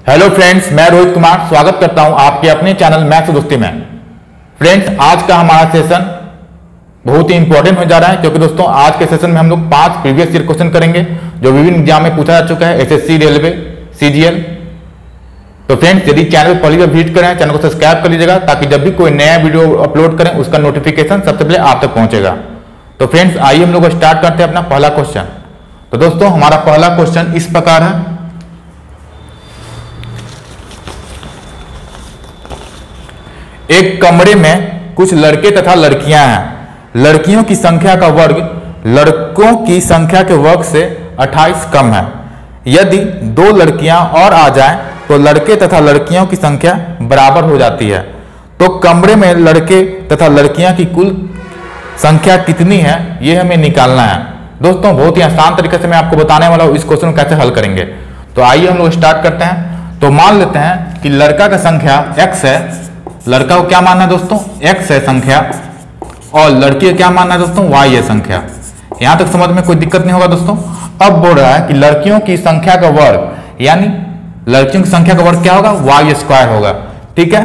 Hello friends, मैं रोहित कुमार स्वागत करता हूं आपके अपने चैनल मैथ्स दोस्ती में। फ्रेंड्स, आज का हमारा सेशन बहुत ही इंपॉर्टेंट हो जा रहा है क्योंकि दोस्तों आज के सेशन में हम लोग 5 प्रीवियस ईयर क्वेश्चन करेंगे जो विभिन्न एग्जाम में पूछा जा चुका है, एसएससी, रेलवे, सीजीएल। तो फ्रेंड्स, यदि चैनल पहली बार विजिट करें, चैनल को सब्सक्राइब कर लीजिएगा ताकि जब भी कोई नया वीडियो अपलोड करें उसका नोटिफिकेशन सबसे पहले आप तक पहुंचेगा। तो फ्रेंड्स, आइए हम लोग स्टार्ट करते हैं अपना पहला क्वेश्चन। तो दोस्तों, हमारा पहला क्वेश्चन इस प्रकार है। एक कमरे में कुछ लड़के तथा लड़कियां हैं। लड़कियों की संख्या का वर्ग लड़कों की संख्या के वर्ग से 28 कम है। यदि 2 लड़कियां और आ जाएं तो लड़के तथा लड़कियों की संख्या बराबर हो जाती है। तो कमरे में लड़के तथा लड़कियां की कुल संख्या कितनी है, ये हमें निकालना है। दोस्तों, बहुत ही आसान तरीके से मैं आपको बताने वाला हूं इस क्वेश्चन को कैसे हल करेंगे। तो आइए हम लोग स्टार्ट करते हैं। तो मान लेते हैं कि लड़का का संख्या x है। लड़का को क्या मानना है दोस्तों? x है संख्या, और लड़की का क्या मानना है दोस्तों? y है संख्या। यहां तक समझ में कोई दिक्कत नहीं होगा दोस्तों। अब बोल रहा है कि लड़कियों की संख्या का वर्ग, यानी लड़कियों की संख्या का वर्ग क्या होगा? y² होगा। ठीक है,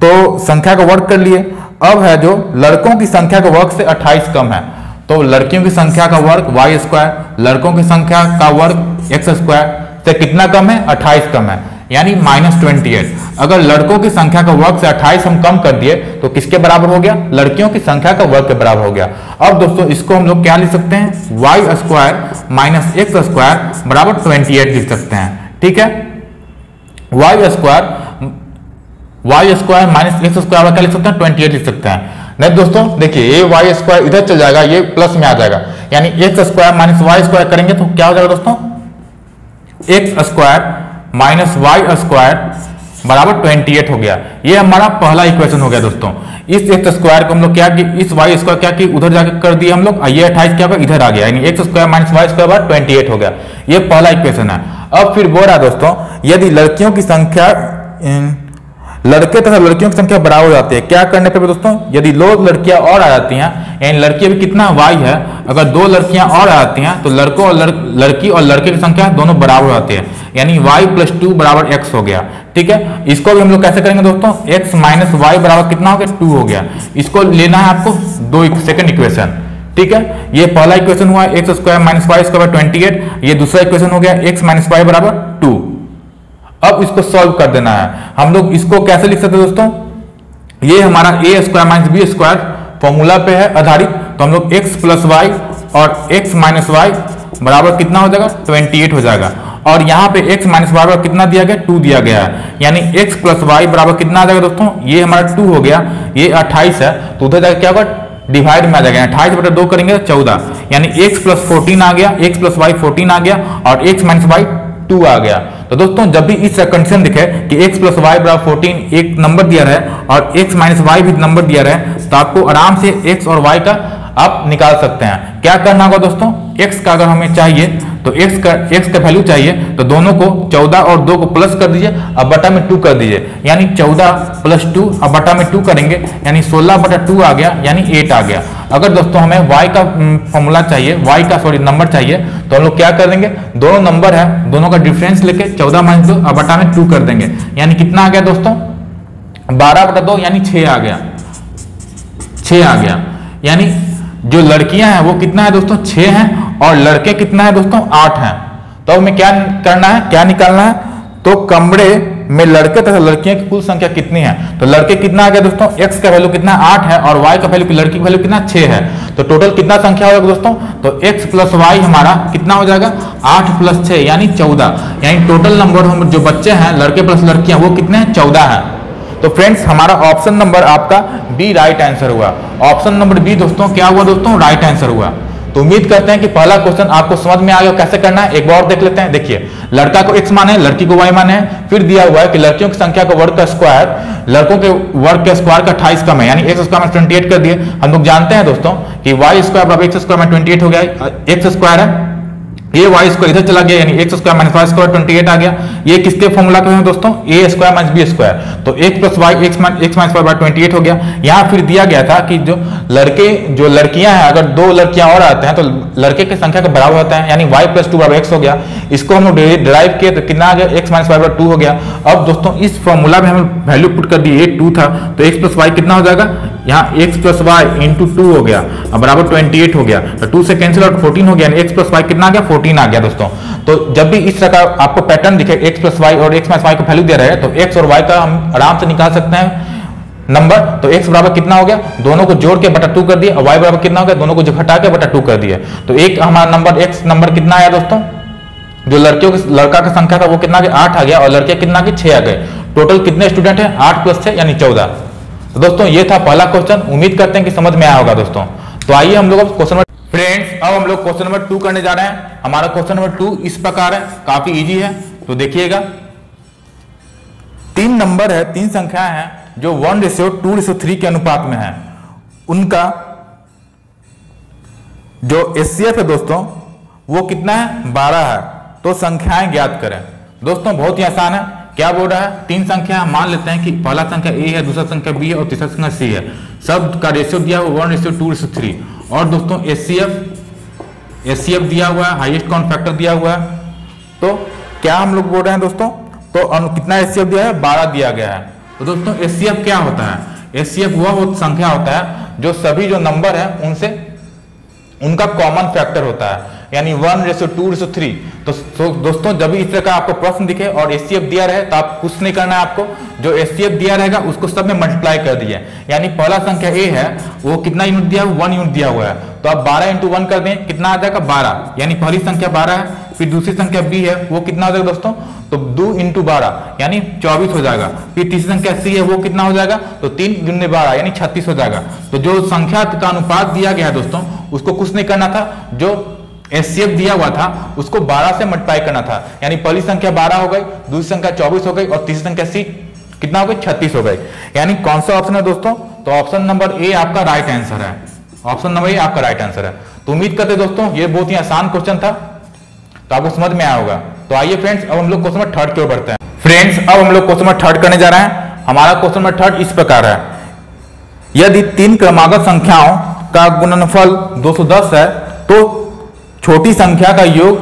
तो संख्या का वर्ग कर लिए। अब है जो लड़कों की संख्या का वर्ग से 28 कम है, तो लड़कियों की संख्या का वर्ग y², लड़कों की संख्या का वर्ग x² से कितना कम है? 28 कम है, यानी -28। अगर लड़कों की संख्या का वर्ग से 28 हम कम कर दिए तो किसके बराबर हो गया? लड़कियों की संख्या का वर्ग के बराबर हो गया। अब दोस्तों, इसको हम लोग क्या लिख सकते हैं? y² - x² बराबर 28 लिख सकते हैं। ठीक है, y² - x² क्या लिख सकते हैं? 28 लिख सकते हैं। नहीं दोस्तों, देखिए, ये y² इधर चल जाएगा, ये प्लस में आ जाएगा, यानी x² - y² करेंगे तो क्या हो जाएगा दोस्तों? x² - y² बराबर 28 हो गया। ये हमारा पहला इक्वेशन हो गया दोस्तों। इस x² को हम लोग क्या कि इस y² क्या कि उधर जाकर कर दिए हम लोग, ये 28 क्या होगा? इधर आ गया, यानी x² - y² बराबर 28 हो गया। ये पहला इक्वेशन है। अब फिर बोल रहा है दोस्तों, यदि लड़कियों की संख्या लड़के तथा लड़कियों की संख्या बराबर हो जाती है, क्या करने पर दोस्तों? यदि 2 लड़कियां और आ जाती हैं, यानी लड़की अभी कितना y है, अगर 2 लड़कियां और आ जाती हैं तो लड़कों और लड़की और लड़के की संख्या दोनों बराबर हो जाती है, यानी y + 2 बराबर x हो गया। ठीक है, इसको भी हम लोग कैसे करेंगे दोस्तों? x - y बराबर कितना हो गया? 2 हो गया। इसको लेना है आपको सेकंड इक्वेशन। ठीक है, ये पहला इक्वेशन हुआ x² - y² बराबर 28। ये दूसरा इक्वेशन हो गया x - y बराबर 2। अब इसको सॉल्व कर देना है। हम लोग इसको कैसे लिख सकते हैं दोस्तों? ये हमारा a² - b² फॉर्मूला पे है आधारित, तो हम लोग x + y और x - y बराबर कितना हो जाएगा? 28 हो जाएगा। और यहाँ पे x - y बराबर कितना दिया गया? 2 दिया गया है, यानी x + y बराबर कितना आ जाएगा दोस्तों? ये हमारा 2 हो गया, ये 28 है, तो उधर जाकर क्या होगा? डिवाइड में आ जाएगा। 28/2 करेंगे तो 14, यानी x + 14 आ गया, x + y 14 आ गया, और x - y 2 आ गया। तो दोस्तों, जब भी इस कंडीशन दिखे कि x + y बराबर 14 एक नंबर दिया रहे और x - y भी नंबर दिया रहे, तो आपको आराम से x और y का आप निकाल सकते हैं। क्या करना होगा दोस्तों? x का अगर हमें चाहिए तो x का वैल्यू चाहिए तो दोनों को 14 और 2 को प्लस कर दीजिए, अब बटा में 2 कर दीजिए, यानी 14 + 2 अब बटा में 2 करेंगे, यानी 16/2 आ गया, यानी 8 आ गया। अगर दोस्तों हमें y का फॉर्मूला चाहिए, नंबर चाहिए, तो हम लोग क्या कर देंगे? दोनों नंबर है, दोनों का डिफरेंस लेके 14 - 2 अब बटा में 2 कर देंगे, यानी कितना आ गया दोस्तों? 12/2, यानी 6 आ गया। 6 आ गया, यानी जो लड़कियां हैं वो कितना है दोस्तों? 6 हैं, और लड़के कितना है दोस्तों? 8 हैं। तो हमें क्या करना है, क्या निकालना है? तो कमरे में लड़के तथा लड़कियों की कुल संख्या कितनी है? तो लड़के कितना आ गया दोस्तों? x का वैल्यू कितना? 8 है, और y का वैल्यू, लड़की का वैल्यू कितना? 6 है। तो टोटल कितना संख्या होगा दोस्तों? तो x + y हमारा कितना हो जाएगा? 8 + 6 यानी 14, यानी टोटल नंबर हम जो बच्चे हैं लड़के प्लस लड़कियां वो कितने हैं? 14 है। तो फ्रेंड्स, हमारा ऑप्शन नंबर आपका बी राइट आंसर हुआ। ऑप्शन नंबर बी दोस्तों क्या हुआ दोस्तों? राइट आंसर हुआ। तो उम्मीद करते हैं कि पहला क्वेश्चन आपको समझ में आ गया कैसे करना है। एक बार देख लेते हैं। देखिए, लड़का को x माने, लड़की को y माने है, फिर दिया हुआ है कि लड़कियों की संख्या का वर्ग का स्क्वायर लड़कों के वर्ग के स्क्वायर का 28 कम है, यानी x² - 28 कर दिए। हम लोग जानते हैं दोस्तों कि y² बराबर x² - 28 हो गया, x² है, ये वाई स्क्वायर इधर चला गया, यानी X square minus Y square 28 आ गया। ये किसके फॉर्मूला के हैं दोस्तों, A square minus B square, तो X plus Y X minus Y by 28 हो गया। यहाँ फिर दिया गया था कि जो लड़कियां हैं, अगर दो लड़कियां और आते हैं तो लड़के की संख्या के बराबर होता है, यानी वाई प्लस 2 बराबर एक्स हो गया। इसको हम लोग डिराइव किए तो कितना आ गया, एक्स माइनस वाई बाय 2 हो गया। अब दोस्तों इस फॉर्मूला में हम वैल्यू पुट कर दिए, 2 था तो एक्स प्लस वाई कितना हो जाएगा, यहाँ एक्स प्लस वाई इंटू 2 हो गया, अब बराबर 28 हो गया, तो 2 से कैंसिल आउट 14 हो गया, एक्स प्लस वाई कितना आ गया, 14 आ गया दोस्तों। तो जब भी इस तरह का आपको पैटर्न दिखे, एक्स प्लस वाई और एक्स माइनस वाई को वैल्यू दे रहे हैं, तो एक्स और वाई का हम आराम से निकाल सकते हैं नंबर। तो एक्स बराबर कितना हो गया, दोनों को जोड़ के बटा 2 कर दिया, और वाई बराबर कितना हो गया, दोनों को जो घटा के बटा 2 कर दिया। तो एक हमारा नंबर एक्स नंबर कितना आया दोस्तों, जो लड़का की संख्या था वो कितना आ गया, 8 आ गया, और लड़के कितना आ गए, 6 आ गए। टोटल कितने स्टूडेंट है, 8 प्लस 6 यानी 14। तो दोस्तों ये था पहला क्वेश्चन, उम्मीद करते हैं कि समझ में आया होगा दोस्तों। तो आइए हम लोग क्वेश्चन नंबर, फ्रेंड्स अब हम लोग क्वेश्चन नंबर 2 करने जा रहे हैं। हमारा क्वेश्चन नंबर 2 इस प्रकार है, काफी इजी है, तो देखिएगा। 3 नंबर है, 3 संख्याएं हैं जो 1:2:3 के अनुपात में है, उनका जो एचसीएफ है दोस्तों वो कितना है, 12 है। तो संख्याएं ज्ञात करें। दोस्तों बहुत ही आसान है, क्या बोल रहा है, 3 संख्या मान लेते हैं कि पहला संख्या ए है, दूसरा संख्या बी है और तीसरा संख्या सी है। सब का रेशियो दिया हुआ 1:2:3। और दोस्तों एचसीएफ दिया हुआ है, हाईएस्ट काउंट फैक्टर दिया हुआ है। तो क्या हम लोग बोल रहे हैं दोस्तों, तो कितना एचसीएफ दिया है, 12 दिया गया है। तो दोस्तों एचसीएफ क्या होता है, एचसीएफ वह संख्या होता है जो सभी जो नंबर है उनसे उनका कॉमन फैक्टर होता है, यानी 1:2:3। तो दोस्तों जब भी इस तरह का आपको प्रश्न दिखे और एचसीएफ दिया रहे तो आप कुछ नहीं करना है आपको, जो एचसीएफ दिया रहेगा उसको सब में मल्टीप्लाई कर दिए। यानी पहला संख्या ए है वो कितना यूनिट दिया हुआ, 1 यूनिट दिया हुआ है, तो आप 12 × 1 कर दें, कितना आ जाएगा, 12। यानी पहली संख्या 12 है, फिर दूसरी संख्या बी है वो कितना हो जाएगा दोस्तों, तो 2 × 12 यानी 24 हो जाएगा। फिर तीसरी संख्या सी है वो कितना हो जाएगा, तो 3 × 12 यानी 36 हो जाएगा। तो जो संख्या का अनुपात दिया गया है दोस्तों उसको कुछ नहीं करना था, जो एचसीएफ दिया हुआ था उसको 12 से मल्टीप्लाई करना था। यानी पहली संख्या 12 हो गई, दूसरी संख्या 24 हो गई और तीसरी संख्या सी कितना हो गई, 36 हो गई। यानी कौन सा ऑप्शन है दोस्तों, तो ऑप्शन नंबर ए आपका राइट आंसर है। ऑप्शन नंबर ए आपका राइट आंसर है। तो उम्मीद करते दोस्तों ये बहुत ही आसान क्वेश्चन था, तो आपको समझ में आया होगा। तो आइए फ्रेंड्स अब हम लोग क्वेश्चन नंबर 3 की ओर बढ़ते हैं। फ्रेंड्स अब हम लोग क्वेश्चन नंबर 3 करने जा रहे हैं। हमारा क्वेश्चन नंबर 3 इस प्रकार है, यदि 3 क्रमागत संख्याओं का गुणनफल 210 है तो छोटी संख्या का योग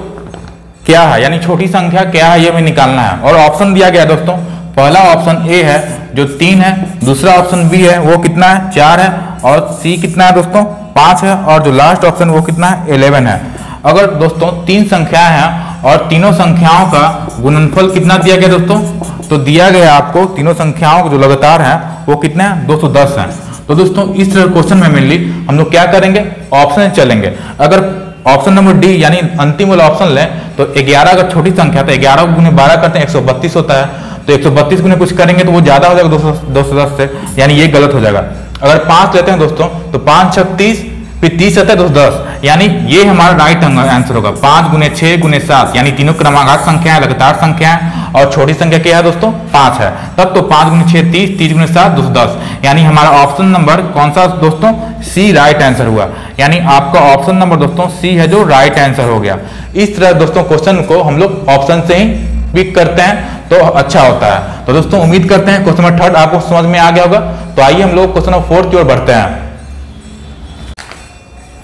क्या है, यानी छोटी संख्या क्या है ये हमें निकालना है। और ऑप्शन दिया गया दोस्तों, पहला ऑप्शन ए है जो 3 है, दूसरा ऑप्शन बी है वो कितना है, 4 है, और सी कितना है दोस्तों, 5 है, और जो लास्ट ऑप्शन वो कितना है, 11 है। अगर दोस्तों 3 संख्याएं हैं और तीनों संख्याओं का गुणनफल कितना दिया गया दोस्तों, तो दिया गया आपको तीनों संख्याओं जो लगातार हैं वो कितने हैं, 210 है। तो दोस्तों इस क्वेश्चन में मेनली हम लोग क्या करेंगे, ऑप्शन चलेंगे। अगर ऑप्शन नंबर डी यानी अंतिम वाला ऑप्शन लें तो 11 अगर छोटी संख्या तो 11 × 12 करते हैं 132 होता है, तो 132 × कुछ करेंगे तो वो ज्यादा हो जाएगा 210 से, यानी ये गलत हो जाएगा। अगर 5 लेते हैं दोस्तों तो 5 × 6 30, फिर 30 आता है 210, यानी ये हमारा राइट आंसर होगा। 5 × 6 × 7 यानी तीनों क्रमागत संख्या है, लगातार संख्या है, और छोटी संख्या क्या है दोस्तों, 5 है। तब तो 5 × 6 30, 30 × 7 210, यानी हमारा ऑप्शन नंबर कौन सा दोस्तों, सी राइट आंसर हुआ। यानी आपका ऑप्शन नंबर दोस्तों सी है जो राइट आंसर हो गया। इस तरह दोस्तों क्वेश्चन को हम लोग ऑप्शन से ही पिक करते हैं तो अच्छा होता है। तो दोस्तों उम्मीद करते हैं क्वेश्चन नंबर 3 आपको समझ में आ गया होगा। तो आइए हम लोग क्वेश्चन नंबर 4 की ओर बढ़ते हैं।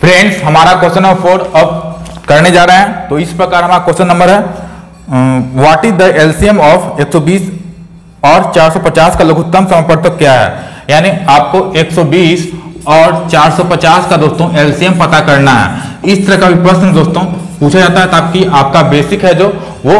फ्रेंड्स हमारा क्वेश्चन नंबर 4 अब करने जा रहे हैं। तो इस प्रकार हमारा क्वेश्चन नंबर है, what is the LCM of 120 और 450 का लघुत्तम समापवर्तक क्या है। यानी आपको 120 और 450 का दोस्तों एलसीएम पता करना है। इस तरह का भी प्रश्न दोस्तों पूछा जाता है ताकि आपका बेसिक है जो वो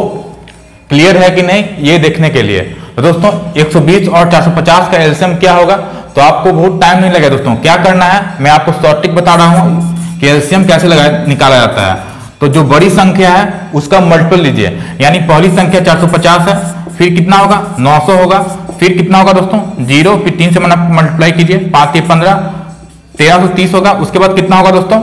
क्लियर है कि नहीं ये देखने के लिए। तो दोस्तों 120 और 450 का एलसीएम क्या होगा, तो आपको बहुत टाइम नहीं लगेगा दोस्तों। क्या करना है, मैं आपको शॉर्ट ट्रिक बता रहा हूं कि एलसीएम कैसे निकाला जाता है। तो जो बड़ी संख्या है उसका मल्टीपल लीजिए, यानी पहली संख्या 450 है, फिर कितना होगा 900 होगा, फिर कितना होगा दोस्तों 0, फिर 3 से मल्टीप्लाई कीजिए, 5 × 15 1330 होगा। उसके बाद कितना होगा दोस्तों,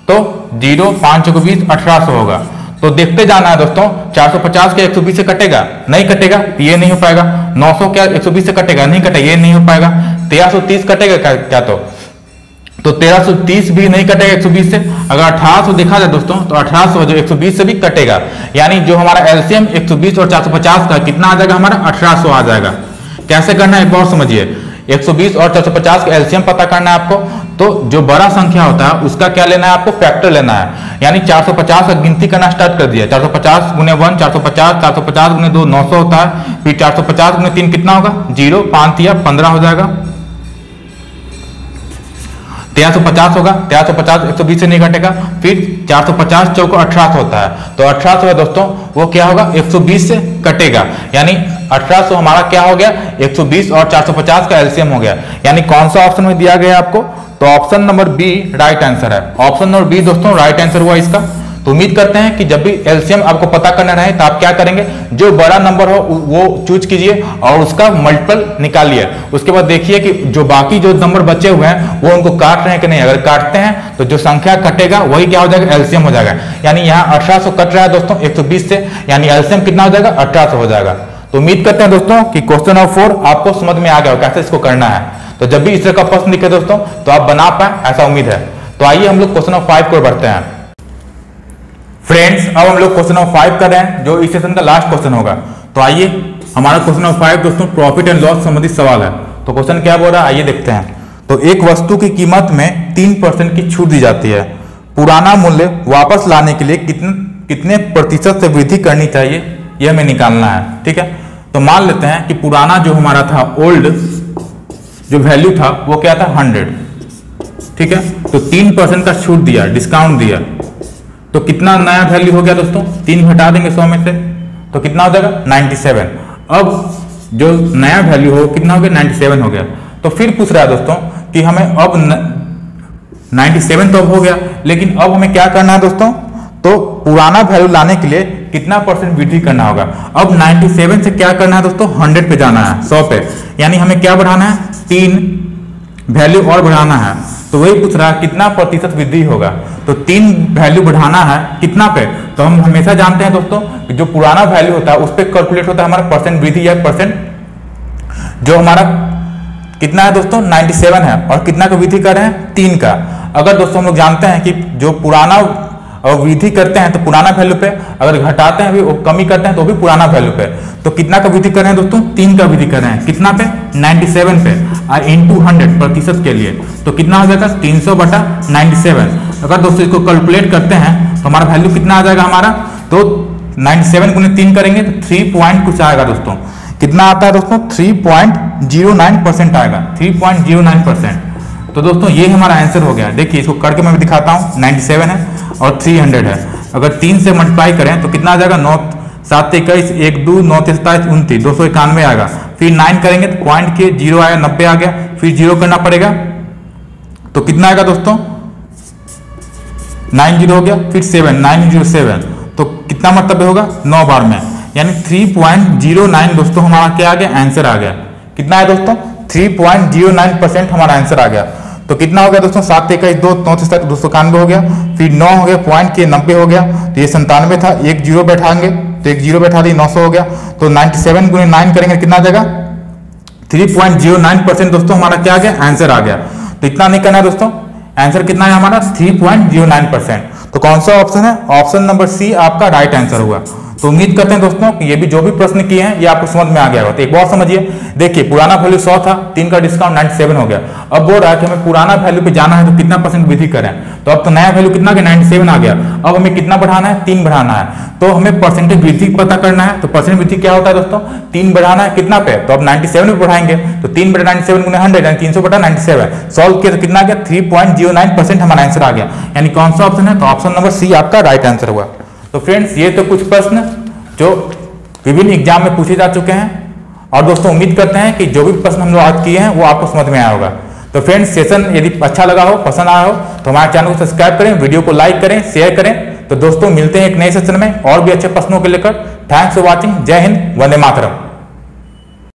तो 0 5 × 20 1800 होगा। तो देखते जाना है दोस्तों, 450 के 120 से कटेगा, नहीं कटेगा, ये नहीं हो पाएगा। 900 क्या 120 से कटेगा, नहीं कटेगा, ये नहीं हो पाएगा। 1330 कटेगा क्या, तो तो 1330 भी नहीं कटेगा 120 से। अगर 1800 देखा जाए दोस्तों तो 1800 जो 120 से भी कटेगा, यानी जो हमारा एलसीएम 120 और 450 का कितना आ जाएगा हमारा 1800 आ जाएगा। कैसे करना है एक बार समझिए, 120 और 450 का एलसीएम पता करना है आपको, तो जो बड़ा संख्या होता है उसका क्या लेना है आपको, फैक्टर लेना है। यानी 450 का गिनती करना स्टार्ट कर दिया, 450 गुने 1 450, 450 गुने 2 900 होता है, फिर 450 गुने 3 कितना होगा 0, 5 या 15 हो जाएगा, 1350 होगा, 1350 120 से नहीं घटेगा, फिर 450 चौको 1800 होता है, तो 1800 है दोस्तों वो क्या होगा 120 से कटेगा, यानी 1800 हमारा क्या हो गया 120 और 450 का एलसीएम हो गया। यानी कौन सा ऑप्शन में दिया गया आपको, तो option number B right answer है। ऑप्शन नंबर बी दोस्तों राइट आंसर हुआ इसका। तो उम्मीद करते हैं कि जब भी एलसीएम आपको पता करना रहे तो आप क्या करेंगे, जो बड़ा नंबर हो वो चूज कीजिए और उसका मल्टीपल निकालिए। उसके बाद देखिए कि जो बाकी जो नंबर बचे हुए हैं वो उनको काट रहे हैं कि नहीं। अगर काटते हैं तो जो संख्या कटेगा वही क्या हो जाएगा एलसीएम हो जाएगा। यानी यहाँ 1800 कट रहा है दोस्तों 120 से, यानी एलसीएम कितना हो जाएगा 1800 हो जाएगा। तो उम्मीद करते हैं दोस्तों कि क्वेश्चन नंबर 4 आपको समझ में आ गया हो कैसे इसको करना है। तो जब भी इस तरह का प्रश्न दिखे दोस्तों तो आप बना पाए ऐसा उम्मीद है। तो आइए हम लोग क्वेश्चन नंबर 5 को बढ़ते हैं। फ्रेंड्स अब हम लोग क्वेश्चन नंबर 5 कर रहे हैं जो इस सेशन का लास्ट क्वेश्चन होगा। तो आइए हमारा क्वेश्चन नंबर 5 दोस्तों प्रॉफिट एंड लॉस संबंधित सवाल है। तो क्वेश्चन क्या बोल रहा है आइए देखते हैं। तो एक वस्तु की कीमत में 3% की छूट दी जाती है, पुराना मूल्य वापस लाने के लिए कितने प्रतिशत से वृद्धि करनी चाहिए यह हमें निकालना है। ठीक है, तो मान लेते हैं कि पुराना जो हमारा था ओल्ड जो वैल्यू था वो क्या था 100। ठीक है, तो 3% का छूट दिया, डिस्काउंट दिया, तो कितना नया वैल्यू हो गया दोस्तों, 3 घटा देंगे 100 में से तो कितना हो जाएगा 97। अब जो नया वैल्यू हो कितना हो गया 97 हो गया। तो फिर पूछ रहा है दोस्तों कि हमें अब 97 तो अब हो गया, लेकिन अब हमें क्या करना है दोस्तों, तो पुराना वैल्यू लाने के लिए कितना % वृद्धि करना होगा। अब 97 से क्या करना है दोस्तों 100 पे जाना है, 100 पे, यानी हमें क्या बढ़ाना है 3 वैल्यू और बढ़ाना है। तो वही पूछ रहा है कितना प्रतिशत वृद्धि होगा। तो 3 वैल्यू बढ़ाना है कितना पे, तो हम हमेशा जानते हैं दोस्तों जो पुराना वैल्यू होता है उस पर कैलकुलेट होता है हमारा % वृद्धि या %, जो हमारा कितना है दोस्तों 97 है और कितना का वृद्धि कर रहे हैं 3 का। अगर दोस्तों हम लोग जानते हैं कि जो पुराना और वृद्धि करते हैं तो पुराना वैल्यू पे, अगर घटाते हैं भी कमी करते हैं तो भी पुराना वैल्यू पे, तो कितना का वृद्धि कर रहे हैं दोस्तों 3 का वृद्धि कर रहे हैं, कितना पे 97 पे और इंटू 100 प्रतिशत के लिए, तो कितना हो जाएगा 300/97। अगर दोस्तों इसको कैलकुलेट करते हैं तो हमारा वैल्यू कितना आ जाएगा हमारा, तो 97 गुने 3 करेंगे तो 3 पॉइंट कुछ आएगा दोस्तों, कितना आता है दोस्तों 3.09% आएगा, 3.09%। तो दोस्तों ये हमारा आंसर हो गया। देखिए इसको करके मैं दिखाता हूँ, 97 है और 300 है, अगर 3 से मल्टीप्लाई करें तो कितना आ जाएगा 9 7 21 1 2 9 27 29 291 आएगा। फिर 9 करेंगे तो पॉइंट के 0 आया 90 आ गया, फिर 0 करना पड़ेगा तो कितना आएगा दोस्तों 90 हो गया, फिर 7 907, तो कितना मतलब होगा 9 बार में, यानी 3.09 दोस्तों हमारा क्या आ गया आंसर आ गया। कितना है दोस्तों 3.09% हमारा आंसर आ गया। तो कितना हो गया दोस्तों 7 21 2 9 7 291 हो गया, फिर 9 हो गया पॉइंट के 90 हो गया, तो ये 97 था, एक 0 बैठाएंगे तो एक 0 बैठा दी 900 हो गया, तो 97 गुने 9 करेंगे कितना आ जाएगा 3.09% दोस्तों हमारा क्या आ गया आंसर आ गया। तो इतना नहीं करना है दोस्तों, आंसर कितना है हमारा 3.09%। तो कौन सा ऑप्शन है, ऑप्शन नंबर सी आपका राइट आंसर हुआ। तो उम्मीद करते हैं दोस्तों कि ये भी जो भी प्रश्न किए हैं ये आपको समझ में आ गया होगा। तो एक बार समझिए, देखिए पुराना वैल्यू 100 था, 3 का डिस्काउंट 97 हो गया। अब बोल रहा है कि हमें पुराना वैल्यू पे जाना है तो कितना % वृद्धि करें, तो अब तो नया वैल्यू कितना गया 97 आ गया। अब हमें कितना बढ़ाना है 3 बढ़ाना है, तो हमें परसेंटेज वृद्धि पता करना है। तो परसेंट वृद्धि क्या होता है दोस्तों 3 बढ़ाना है कितना पे, तो अब 97 पे बढ़ाएंगे, तो 3/97 गुने 100 यानी 300/97 सॉल्व किया तो कितना गया 3.09% हमारा आंसर आ गया। यानी कौन सा ऑप्शन है, तो ऑप्शन नंबर सी आपका राइट आंसर हुआ। तो फ्रेंड्स ये तो कुछ प्रश्न जो विभिन्न एग्जाम में पूछे जा चुके हैं, और दोस्तों उम्मीद करते हैं कि जो भी प्रश्न हम लोग आज किए हैं वो आपको समझ में आया होगा। तो फ्रेंड्स सेशन यदि अच्छा लगा हो, पसंद आया हो तो हमारे चैनल को सब्सक्राइब करें, वीडियो को लाइक करें, शेयर करें। तो दोस्तों मिलते हैं एक नए सेशन में और भी अच्छे प्रश्नों को लेकर। थैंक्स फॉर वॉचिंग, जय हिंद, वंदे मातरम।